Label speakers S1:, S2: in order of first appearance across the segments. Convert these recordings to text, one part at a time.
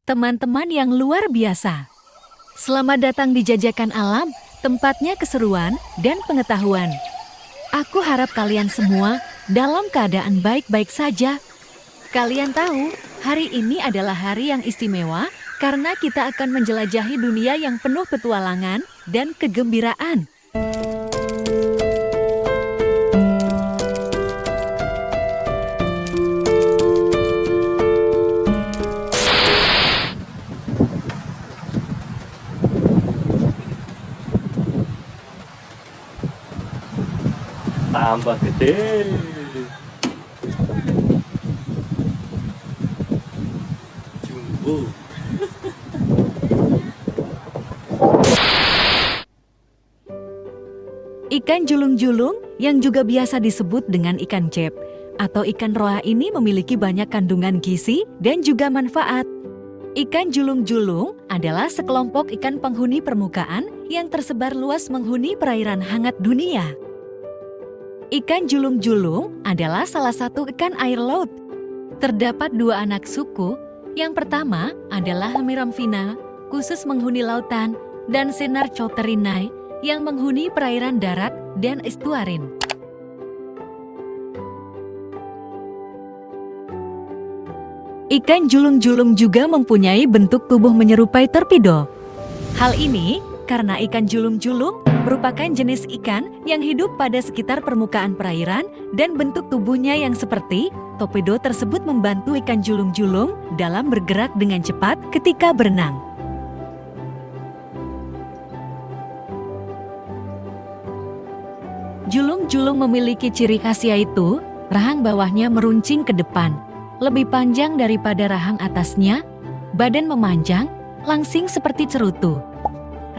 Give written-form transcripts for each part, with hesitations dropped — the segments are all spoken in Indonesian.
S1: teman-teman yang luar biasa. Selamat datang di Jajakan Alam, tempatnya keseruan dan pengetahuan. Aku harap kalian semua dalam keadaan baik-baik saja. Kalian tahu, hari ini adalah hari yang istimewa karena kita akan menjelajahi dunia yang penuh petualangan dan kegembiraan.
S2: Tambah gede. Jumbo.
S1: Ikan julung-julung yang juga biasa disebut dengan ikan cep atau ikan roa ini memiliki banyak kandungan gizi dan juga manfaat. Ikan julung-julung adalah sekelompok ikan penghuni permukaan yang tersebar luas menghuni perairan hangat dunia. Ikan julung-julung adalah salah satu ikan air laut. Terdapat dua anak suku. Yang pertama adalah Hemiramphina, khusus menghuni lautan, dan Senarchotherinai, yang menghuni perairan darat dan estuarin. Ikan julung-julung juga mempunyai bentuk tubuh menyerupai torpedo. Hal ini karena ikan julung-julung merupakan jenis ikan yang hidup pada sekitar permukaan perairan dan bentuk tubuhnya yang seperti torpedo tersebut membantu ikan julung-julung dalam bergerak dengan cepat ketika berenang. Julung-julung memiliki ciri khas yaitu rahang bawahnya meruncing ke depan, lebih panjang daripada rahang atasnya, badan memanjang, langsing seperti cerutu.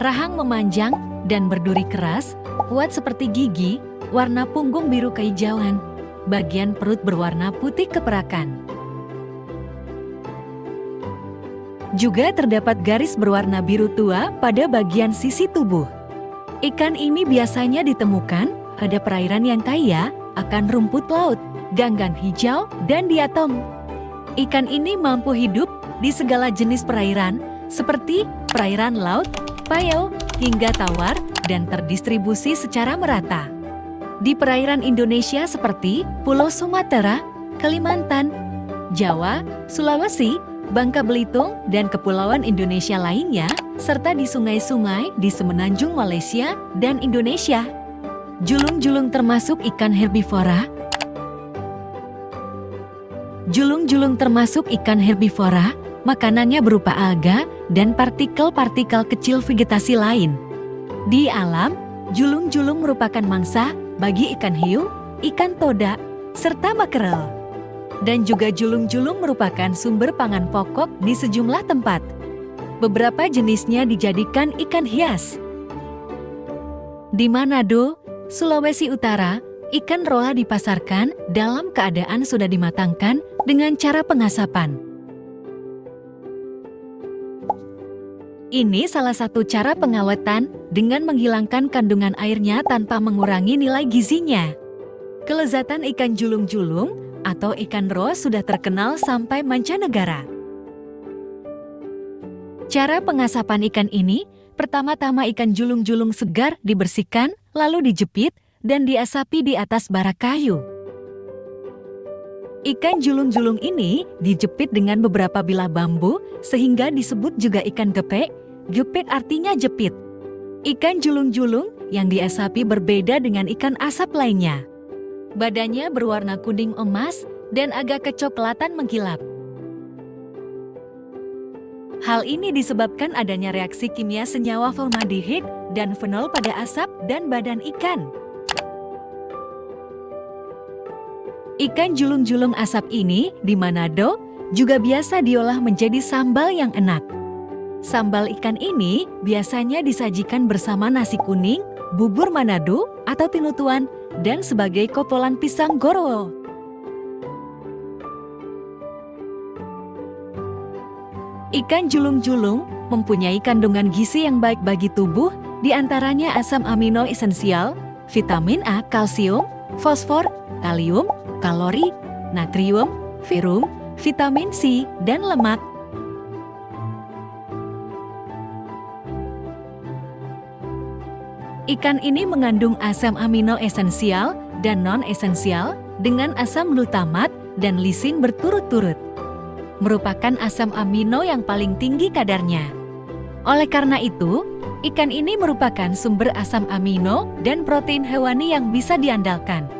S1: Rahang memanjang dan berduri keras, kuat seperti gigi, warna punggung biru kehijauan, bagian perut berwarna putih keperakan. Juga terdapat garis berwarna biru tua pada bagian sisi tubuh. Ikan ini biasanya ditemukan pada perairan yang kaya akan rumput laut, ganggang hijau, dan diatom. Ikan ini mampu hidup di segala jenis perairan, seperti perairan laut, payau, hingga tawar, dan terdistribusi secara merata. Di perairan Indonesia seperti Pulau Sumatera, Kalimantan, Jawa, Sulawesi, Bangka Belitung, dan kepulauan Indonesia lainnya, serta di sungai-sungai di semenanjung Malaysia dan Indonesia. Julung-julung termasuk ikan herbivora. Julung-julung termasuk ikan herbivora, makanannya berupa alga dan partikel-partikel kecil vegetasi lain. Di alam, julung-julung merupakan mangsa bagi ikan hiu, ikan toda, serta makrel. Dan juga julung-julung merupakan sumber pangan pokok di sejumlah tempat. Beberapa jenisnya dijadikan ikan hias. Di Manado, Sulawesi Utara, ikan roa dipasarkan dalam keadaan sudah dimatangkan dengan cara pengasapan. Ini salah satu cara pengawatan dengan menghilangkan kandungan airnya tanpa mengurangi nilai gizinya. Kelezatan ikan julung-julung atau ikan roa sudah terkenal sampai mancanegara. Cara pengasapan ikan ini, pertama-tama ikan julung-julung segar dibersihkan, lalu dijepit dan diasapi di atas bara kayu. Ikan julung-julung ini dijepit dengan beberapa bilah bambu sehingga disebut juga ikan gepek. Gepek artinya jepit. Ikan julung-julung yang diasapi berbeda dengan ikan asap lainnya. Badannya berwarna kuning emas dan agak kecoklatan mengkilap. Hal ini disebabkan adanya reaksi kimia senyawa formaldehid dan fenol pada asap dan badan ikan. Ikan julung-julung asap ini di Manado juga biasa diolah menjadi sambal yang enak. Sambal ikan ini biasanya disajikan bersama nasi kuning, bubur Manado atau tinutuan, dan sebagai kopolan pisang gorowo. Ikan julung-julung mempunyai kandungan gizi yang baik bagi tubuh, di antaranya asam amino esensial, vitamin A, kalsium, fosfor, kalium, kalori, natrium, ferrum, vitamin C, dan lemak. Ikan ini mengandung asam amino esensial dan non-esensial dengan asam glutamat dan lisin berturut-turut. Merupakan asam amino yang paling tinggi kadarnya. Oleh karena itu, ikan ini merupakan sumber asam amino dan protein hewani yang bisa diandalkan.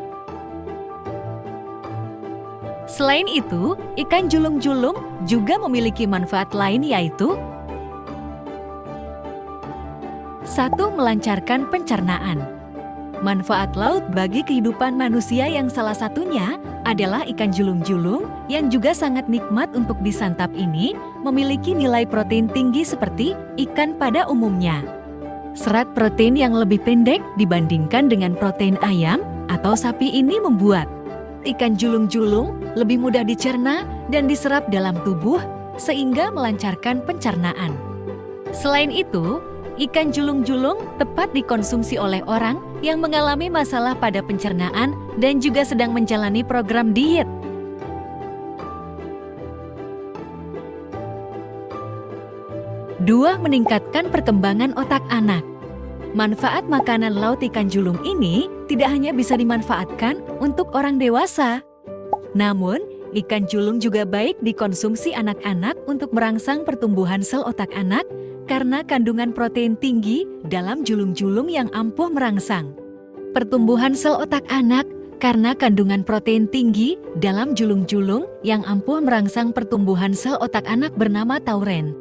S1: Selain itu, ikan julung-julung juga memiliki manfaat lain yaitu 1. Melancarkan pencernaan. Manfaat laut bagi kehidupan manusia yang salah satunya adalah ikan julung-julung yang juga sangat nikmat untuk disantap ini memiliki nilai protein tinggi seperti ikan pada umumnya. Serat protein yang lebih pendek dibandingkan dengan protein ayam atau sapi ini membuat ikan julung-julung lebih mudah dicerna dan diserap dalam tubuh sehingga melancarkan pencernaan. Selain itu, ikan julung-julung tepat dikonsumsi oleh orang yang mengalami masalah pada pencernaan dan juga sedang menjalani program diet. Dua, meningkatkan perkembangan otak anak. Manfaat makanan laut ikan julung ini tidak hanya bisa dimanfaatkan untuk orang dewasa. Namun, ikan julung juga baik dikonsumsi anak-anak untuk merangsang pertumbuhan sel otak anak karena kandungan protein tinggi dalam julung-julung yang ampuh merangsang pertumbuhan sel otak anak karena kandungan protein tinggi dalam julung-julung yang ampuh merangsang pertumbuhan sel otak anak bernama tauren.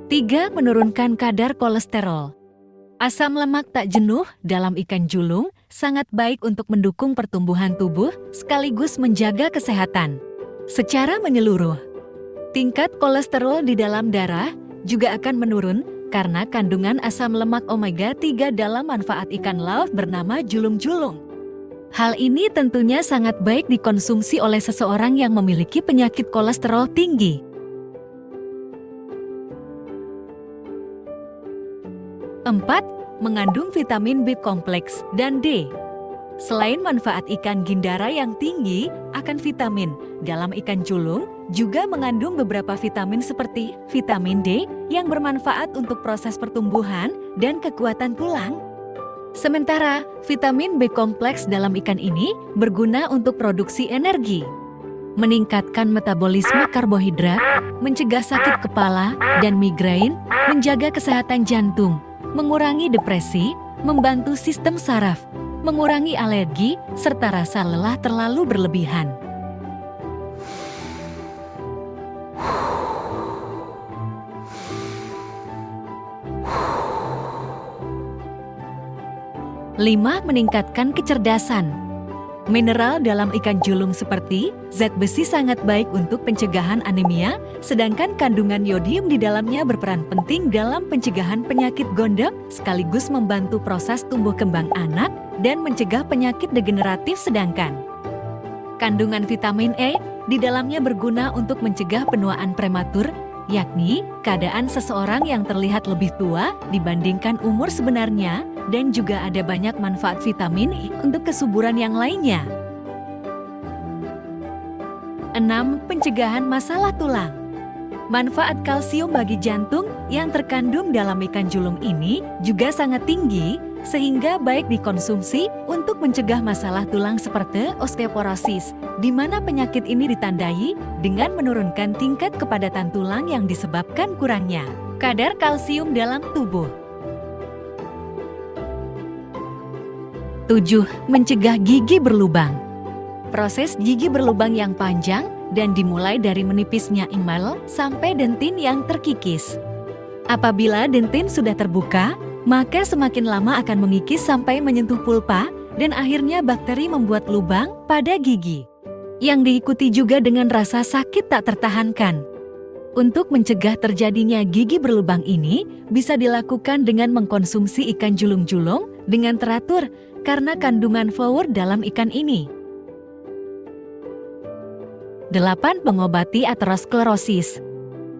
S1: 3. Menurunkan kadar kolesterol. Asam lemak tak jenuh dalam ikan julung sangat baik untuk mendukung pertumbuhan tubuh sekaligus menjaga kesehatan. Secara menyeluruh, tingkat kolesterol di dalam darah juga akan menurun karena kandungan asam lemak omega 3 dalam manfaat ikan laut bernama julung-julung. Hal ini tentunya sangat baik dikonsumsi oleh seseorang yang memiliki penyakit kolesterol tinggi. 4. Mengandung vitamin B kompleks dan D. Selain manfaat ikan gindara yang tinggi akan vitamin, dalam ikan julung juga mengandung beberapa vitamin seperti vitamin D yang bermanfaat untuk proses pertumbuhan dan kekuatan tulang. Sementara, vitamin B kompleks dalam ikan ini berguna untuk produksi energi, meningkatkan metabolisme karbohidrat, mencegah sakit kepala dan migrain, menjaga kesehatan jantung, mengurangi depresi, membantu sistem saraf, mengurangi alergi, serta rasa lelah terlalu berlebihan. Lima, meningkatkan kecerdasan. Mineral dalam ikan julung seperti zat besi sangat baik untuk pencegahan anemia, sedangkan kandungan yodium di dalamnya berperan penting dalam pencegahan penyakit gondok sekaligus membantu proses tumbuh kembang anak dan mencegah penyakit degeneratif sedangkan kandungan vitamin E di dalamnya berguna untuk mencegah penuaan prematur, yakni keadaan seseorang yang terlihat lebih tua dibandingkan umur sebenarnya, dan juga ada banyak manfaat vitamin E untuk kesuburan yang lainnya. 6. Pencegahan masalah tulang. Manfaat kalsium bagi jantung yang terkandung dalam ikan julung ini juga sangat tinggi, sehingga baik dikonsumsi untuk mencegah masalah tulang seperti osteoporosis, di mana penyakit ini ditandai dengan menurunkan tingkat kepadatan tulang yang disebabkan kurangnya kadar kalsium dalam tubuh. 7. Mencegah gigi berlubang. Proses gigi berlubang yang panjang dan dimulai dari menipisnya enamel sampai dentin yang terkikis. Apabila dentin sudah terbuka, maka semakin lama akan mengikis sampai menyentuh pulpa dan akhirnya bakteri membuat lubang pada gigi, yang diikuti juga dengan rasa sakit tak tertahankan. Untuk mencegah terjadinya gigi berlubang ini bisa dilakukan dengan mengkonsumsi ikan julung-julung dengan teratur karena kandungan fluor dalam ikan ini. 8. Mengobati aterosklerosis.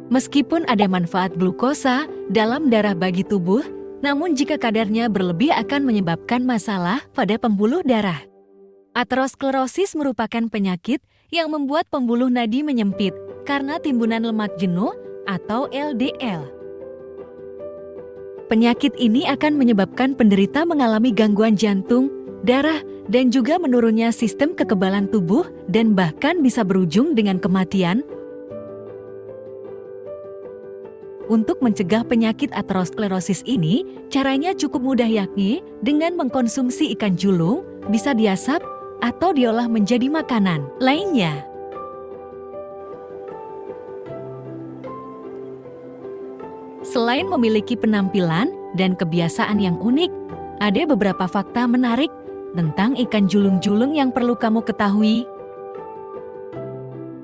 S1: Meskipun ada manfaat glukosa dalam darah bagi tubuh, namun jika kadarnya berlebih akan menyebabkan masalah pada pembuluh darah. Aterosklerosis merupakan penyakit yang membuat pembuluh nadi menyempit karena timbunan lemak jenuh atau LDL. Penyakit ini akan menyebabkan penderita mengalami gangguan jantung, darah, dan juga menurunnya sistem kekebalan tubuh dan bahkan bisa berujung dengan kematian. Untuk mencegah penyakit aterosklerosis ini, caranya cukup mudah yakni dengan mengkonsumsi ikan julung, bisa diasap atau diolah menjadi makanan lainnya. Selain memiliki penampilan dan kebiasaan yang unik, ada beberapa fakta menarik tentang ikan julung-julung yang perlu kamu ketahui.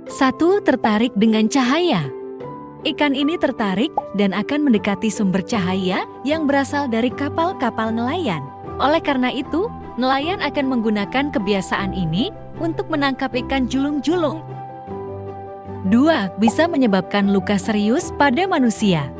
S1: 1. Tertarik dengan cahaya. Ikan ini tertarik dan akan mendekati sumber cahaya yang berasal dari kapal-kapal nelayan. Oleh karena itu, nelayan akan menggunakan kebiasaan ini untuk menangkap ikan julung-julung. 2. Bisa menyebabkan luka serius pada manusia.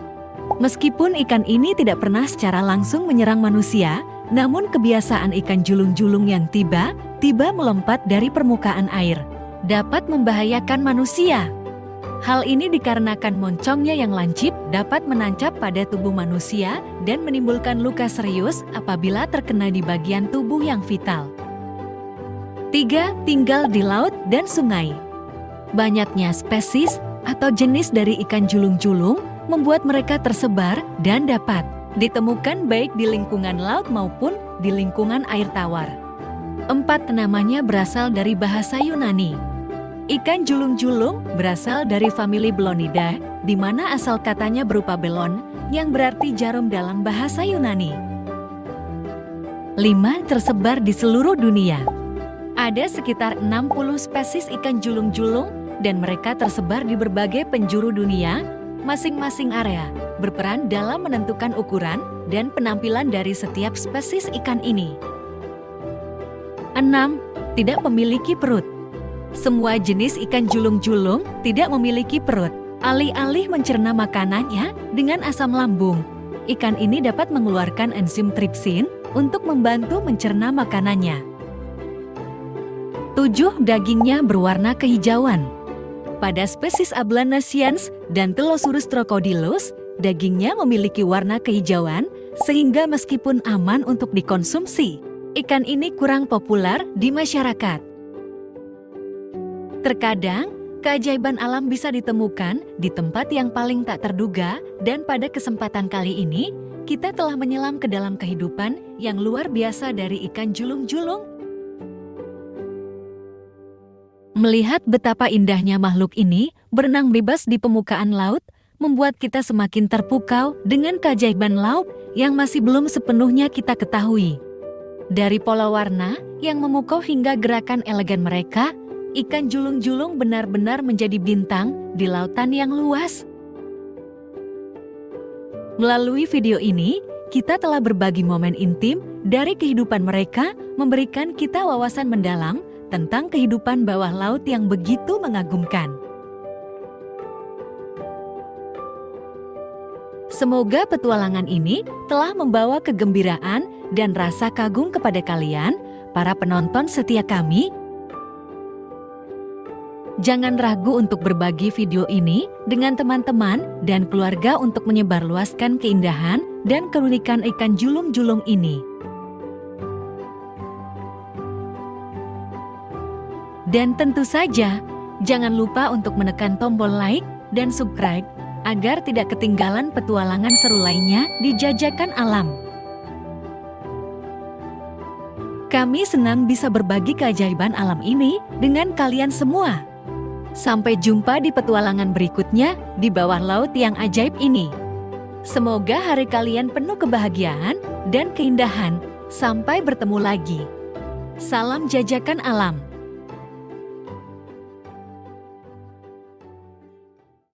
S1: Meskipun ikan ini tidak pernah secara langsung menyerang manusia, namun kebiasaan ikan julung-julung yang tiba-tiba melompat dari permukaan air dapat membahayakan manusia. Hal ini dikarenakan moncongnya yang lancip dapat menancap pada tubuh manusia dan menimbulkan luka serius apabila terkena di bagian tubuh yang vital. 3. Tinggal di laut dan sungai. Banyaknya spesies atau jenis dari ikan julung-julung membuat mereka tersebar dan dapat ditemukan baik di lingkungan laut maupun di lingkungan air tawar. 4. Namanya berasal dari bahasa Yunani. Ikan julung-julung berasal dari famili Belonidae, di mana asal katanya berupa belon, yang berarti jarum dalam bahasa Yunani. 5. Tersebar di seluruh dunia. Ada sekitar 60 spesies ikan julung-julung dan mereka tersebar di berbagai penjuru dunia. Masing-masing area berperan dalam menentukan ukuran dan penampilan dari setiap spesies ikan ini. 6. Tidak memiliki perut. Semua jenis ikan julung-julung tidak memiliki perut. Alih-alih mencerna makanannya dengan asam lambung, ikan ini dapat mengeluarkan enzim tripsin untuk membantu mencerna makanannya. 7. Dagingnya berwarna kehijauan. Pada spesies Ablanasians dan Telosurus crocodilus, dagingnya memiliki warna kehijauan sehingga meskipun aman untuk dikonsumsi, ikan ini kurang populer di masyarakat. Terkadang, keajaiban alam bisa ditemukan di tempat yang paling tak terduga dan pada kesempatan kali ini, kita telah menyelam ke dalam kehidupan yang luar biasa dari ikan julung-julung. Melihat betapa indahnya makhluk ini berenang bebas di permukaan laut, membuat kita semakin terpukau dengan keajaiban laut yang masih belum sepenuhnya kita ketahui. Dari pola warna yang memukau hingga gerakan elegan mereka, ikan julung-julung benar-benar menjadi bintang di lautan yang luas. Melalui video ini, kita telah berbagi momen intim dari kehidupan mereka, memberikan kita wawasan mendalam tentang kehidupan bawah laut yang begitu mengagumkan. Semoga petualangan ini telah membawa kegembiraan dan rasa kagum kepada kalian, para penonton setia kami. Jangan ragu untuk berbagi video ini dengan teman-teman dan keluarga untuk menyebarluaskan keindahan dan keunikan ikan julung-julung ini. Dan tentu saja, jangan lupa untuk menekan tombol like dan subscribe agar tidak ketinggalan petualangan seru lainnya di Jajakan Alam. Kami senang bisa berbagi keajaiban alam ini dengan kalian semua. Sampai jumpa di petualangan berikutnya di bawah laut yang ajaib ini. Semoga hari kalian penuh kebahagiaan dan keindahan. Sampai bertemu lagi. Salam Jajakan Alam.